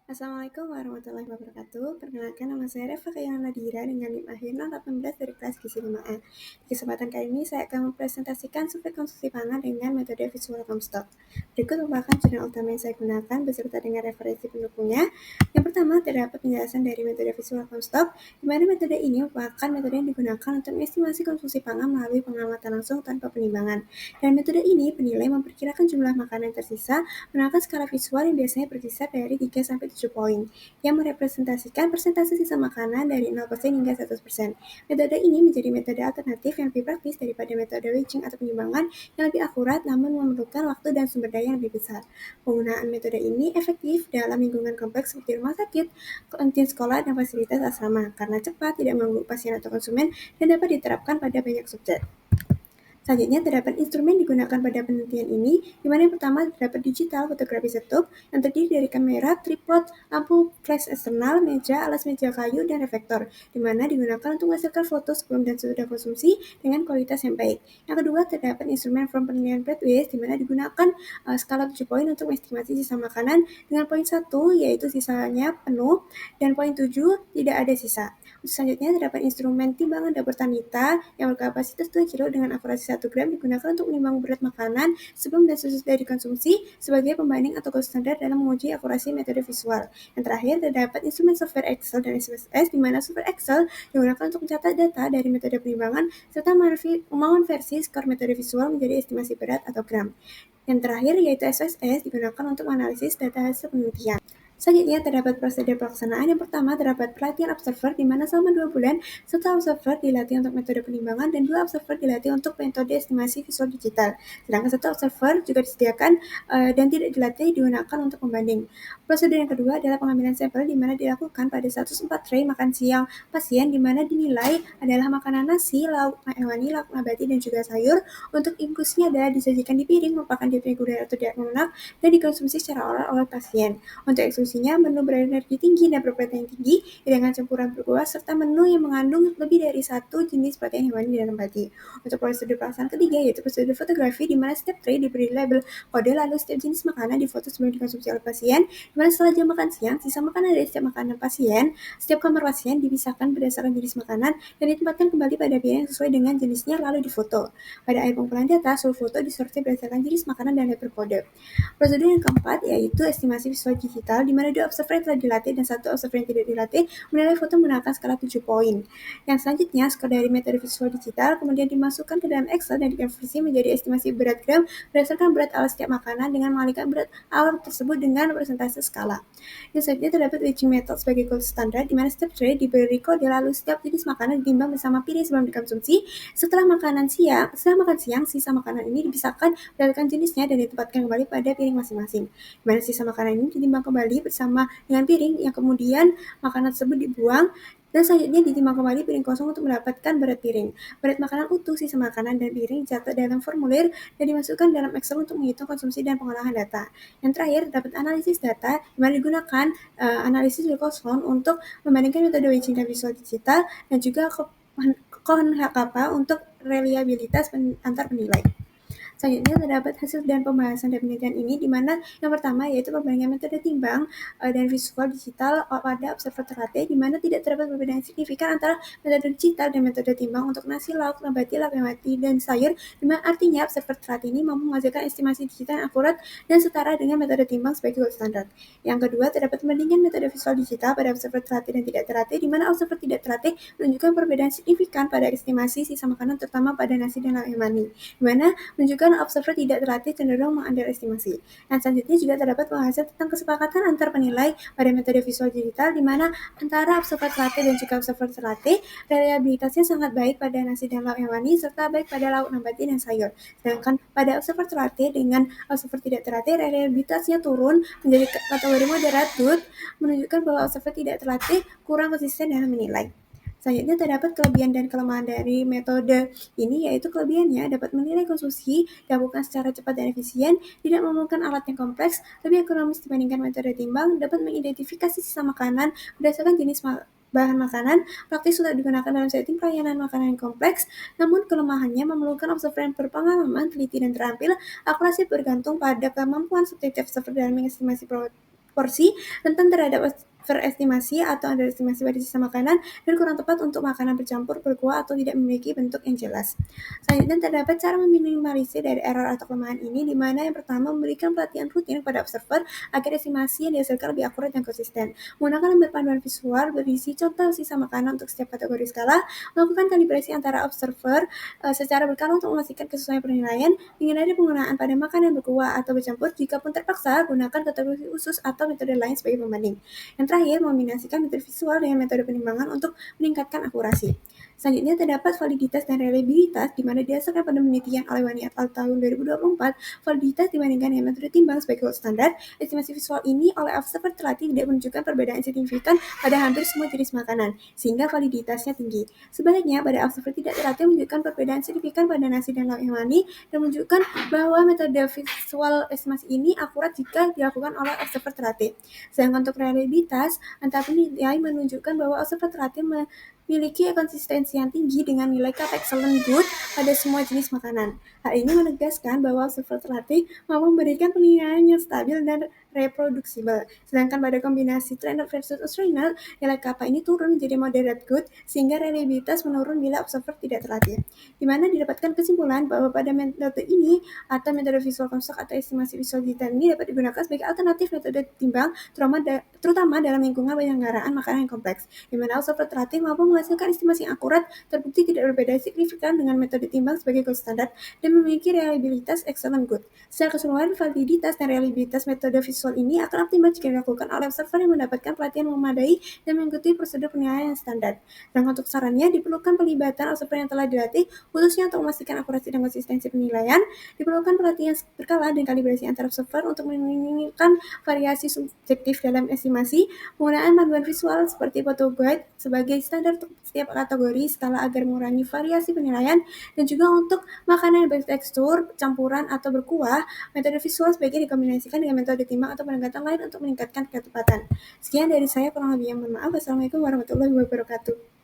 Assalamualaikum warahmatullahi wabarakatuh. Perkenalkan, nama saya Reva Kayana Nadira dengan NIM akhir 018 dari kelas Gizi 5A. Di kesempatan kali ini saya akan mempresentasikan survei konsumsi pangan dengan metode visual Comstock. Berikut merupakan jurnal utama yang saya gunakan beserta dengan referensi pendukungnya. Yang pertama, terdapat penjelasan dari metode visual Comstock, di mana metode ini merupakan metode yang digunakan untuk mengestimasi konsumsi pangan melalui pengamatan langsung tanpa penimbangan. Dan metode ini penilai memperkirakan jumlah makanan yang tersisa menggunakan skala visual yang biasanya berkisar dari 3 sampai 7 poin, yang merepresentasikan persentase sisa makanan dari 0% hingga 100%. Metode ini menjadi metode alternatif yang lebih praktis daripada metode weighing atau penimbangan yang lebih akurat namun memerlukan waktu dan sumber daya yang lebih besar. Penggunaan metode ini efektif dalam lingkungan kompleks seperti rumah sakit, kantin sekolah, dan fasilitas asrama karena cepat, tidak mengganggu pasien atau konsumen, dan dapat diterapkan pada banyak subjek. Selanjutnya, terdapat instrumen digunakan pada penelitian ini, di mana yang pertama terdapat digital fotografi setup yang terdiri dari kamera, tripod, lampu flash eksternal, meja, alas meja kayu, dan reflektor, di mana digunakan untuk menghasilkan foto sebelum dan sesudah konsumsi dengan kualitas yang baik. Yang kedua, terdapat instrumen from penilaian Pathways, di mana digunakan skala 7 poin untuk mengestimasi sisa makanan dengan poin 1, yaitu sisanya penuh, dan poin 7, tidak ada sisa. Selanjutnya, terdapat instrumen timbangan dapur Tanita yang berkapasitas 2 kg dengan akurasi 1 gram digunakan untuk menimbang berat makanan sebelum dan sesudah dikonsumsi sebagai pembanding atau gold standar dalam menguji akurasi metode visual. Yang terakhir, terdapat instrumen software Excel dan SPSS, di mana software Excel digunakan untuk mencatat data dari metode penimbangan serta mengonversi skor metode visual menjadi estimasi berat atau gram. Yang terakhir, yaitu SPSS, digunakan untuk menganalisis data hasil penelitian. Selanjutnya, terdapat prosedur pelaksanaan. Yang pertama, terdapat pelatihan observer, di mana selama 2 bulan, satu observer dilatih untuk metode penimbangan dan 2 observer dilatih untuk metode estimasi visual digital. Sedangkan satu observer juga disediakan dan tidak dilatih digunakan untuk pembanding. Prosedur yang kedua adalah pengambilan sampel, di mana dilakukan pada 104 tray makan siang pasien, di mana dinilai adalah makanan nasi, lauk hewani, lauk nabati, dan juga sayur. Untuk infusnya adalah disajikan di piring, merupakan diet reguler atau diet lunak, dan dikonsumsi secara oral oleh pasien. Untuk eksklusinya, menu berenergi tinggi dan berprotein tinggi dengan campuran berkuah, serta menu yang mengandung lebih dari satu jenis protein hewani dan nabati. Untuk prosedur pelaksanaan ketiga, yaitu prosedur fotografi, di mana setiap tray diberi label kode, lalu setiap jenis makanan difoto sebelum dikonsumsi oleh pasien, di mana setelah jam makan siang, sisa makanan dari setiap makanan pasien, setiap kamar pasien dipisahkan berdasarkan jenis makanan dan ditempatkan kembali pada piring sesuai dengan jenisnya lalu difoto. Pada akhir pengumpulan data, seluruh foto disortir berdasarkan jenis makanan dan label kode. Prosedur yang keempat yaitu estimasi visual digital, di mana 2 observer yang telah dilatih dan 1 observer yang tidak dilatih menilai foto menggunakan skala 7 poin. Yang selanjutnya, skor dari metode visual digital kemudian dimasukkan ke dalam Excel dan dikonversi menjadi estimasi berat gram berdasarkan berat alat setiap makanan dengan mengalihkan berat alat tersebut dengan persentase skala. Yang selanjutnya, terdapat weighing method sebagai gold standar, di mana setiap tray diberi kode lalu setiap jenis makanan ditimbang bersama piring sebelum dikonsumsi. Setelah makan siang, sisa makanan ini dipisahkan berdasarkan jenisnya dan ditempatkan kembali pada piring masing-masing. Di mana sisa makanan ini ditimbang kembali bersama dengan piring yang kemudian makanan tersebut dibuang dan selanjutnya ditimbang kembali piring kosong untuk mendapatkan berat piring. Berat makanan utuh, sisa makanan, dan piring dicatat dalam formulir dan dimasukkan dalam Excel untuk menghitung konsumsi dan pengolahan data. Yang terakhir, dapat analisis data, di mana digunakan analisis Wilcoxon untuk membandingkan metode weighing dan visual digital dan juga Kohn HKP untuk reliabilitas antar penilai. Selanjutnya, terdapat hasil dan pembahasan dari penelitian ini, di mana yang pertama yaitu perbandingan metode timbang dan visual digital pada observer terlatih, di mana tidak terdapat perbedaan signifikan antara metode digital dan metode timbang untuk nasi, lauk nabati, lauk hewani, dan sayur, di mana artinya observer terlatih ini mampu menghasilkan estimasi digital yang akurat dan setara dengan metode timbang sebagai gold standar. Yang kedua, terdapat perbandingan metode visual digital pada observer terlatih dan tidak terlatih, di mana observer tidak terlatih menunjukkan perbedaan signifikan pada estimasi sisa makanan terutama pada nasi dan lauk hewani, di mana menunjukkan observer tidak terlatih cenderung mengunderestimasi. Dan selanjutnya juga terdapat pembahasan tentang kesepakatan antar penilai pada metode visual digital, di mana antara observer terlatih dan juga observer terlatih reliabilitasnya sangat baik pada nasi dan lauk hewani serta baik pada lauk nabati dan sayur. Sedangkan pada observer terlatih dengan observer tidak terlatih reliabilitasnya turun menjadi kategori moderat good, menunjukkan bahwa observer tidak terlatih kurang konsisten dalam menilai. Selanjutnya, terdapat kelebihan dan kelemahan dari metode ini, yaitu kelebihannya dapat menilai konsumsi, dilakukan secara cepat dan efisien, tidak memerlukan alat yang kompleks, lebih ekonomis dibandingkan metode timbang, dapat mengidentifikasi sisa makanan berdasarkan jenis bahan makanan, praktis sudah digunakan dalam setting pelayanan makanan yang kompleks, namun kelemahannya memerlukan observer yang berpengalaman, teliti, dan terampil. Akurasi bergantung pada kemampuan subjektif observer dalam mengestimasi porsi, rentan terhadap overestimasi atau underestimasi pada sisa makanan, dan kurang tepat untuk makanan bercampur, berkuah, atau tidak memiliki bentuk yang jelas. Selanjutnya terdapat cara meminimalisir dari error atau kelemahan ini, di mana yang pertama memberikan pelatihan rutin kepada observer agar estimasi yang dihasilkan lebih akurat dan konsisten. Menggunakan lembar panduan visual berisi contoh sisa makanan untuk setiap kategori skala, melakukan kalibrasi antara observer secara berkala untuk memastikan kesesuaian penilaian, menghindari penggunaan pada makanan berkuah atau bercampur. Jika pun terpaksa, gunakan kategori khusus atau metode lain sebagai pembanding. Yang terakhir, meminimalisasikan metode visual dengan metode penimbangan untuk meningkatkan akurasi. Selanjutnya terdapat validitas dan reliabilitas, di mana didasarkan pada penelitian oleh Wani et al. Tahun 2024, validitas dibandingkan dengan metode timbang sebagai gold standar. Estimasi visual ini oleh observer terlatih tidak menunjukkan perbedaan signifikan pada hampir semua jenis makanan, sehingga validitasnya tinggi. Sebaliknya, pada observer tidak terlatih menunjukkan perbedaan signifikan pada nasi dan lauk hewani, dan menunjukkan bahwa metode visual estimasi ini akurat jika dilakukan oleh observer terlatih. Sedangkan untuk reliabilitas, antara penilai menunjukkan bahwa observer terlatih memiliki konsistensi yang tinggi dengan nilai CAP excellent good pada semua jenis makanan. Hal ini menegaskan bahwa observer terlatih mampu memberikan penilaian yang stabil dan reproduksibel. Sedangkan pada kombinasi trainer versus trainer, nilai kappa ini turun menjadi moderate good, sehingga reliabilitas menurun bila observer tidak terlatih. Di mana didapatkan kesimpulan bahwa pada metode ini atau metode visual construct atau estimasi visual digital ini dapat digunakan sebagai alternatif metode timbang, terutama dalam lingkungan penyelenggaraan makanan yang kompleks, di mana observer terlatih mampu menghasilkan estimasi yang akurat, terbukti tidak berbeda signifikan dengan metode timbang sebagai gold standard, dan memiliki reliabilitas excellent good. Secara keseluruhan, validitas dan reliabilitas metode visual ini akan optimal jika dilakukan oleh observer yang mendapatkan pelatihan memadai dan mengikuti prosedur penilaian yang standar. Dan untuk sarannya, diperlukan pelibatan observer yang telah dilatih, khususnya untuk memastikan akurasi dan konsistensi penilaian. Diperlukan pelatihan berkala dan kalibrasi antar observer untuk meminimalkan variasi subjektif dalam estimasi. Penggunaan panduan visual seperti photo guide sebagai standar untuk setiap kategori skala agar mengurangi variasi penilaian, dan juga untuk makanan yang bertekstur, campuran, atau berkuah, metode visual sebaiknya dikombinasikan dengan metode timbang atau pendekatan lain untuk meningkatkan ketepatan. Sekian dari saya, kurang lebihnya mohon maaf. Wassalamualaikum warahmatullahi wabarakatuh.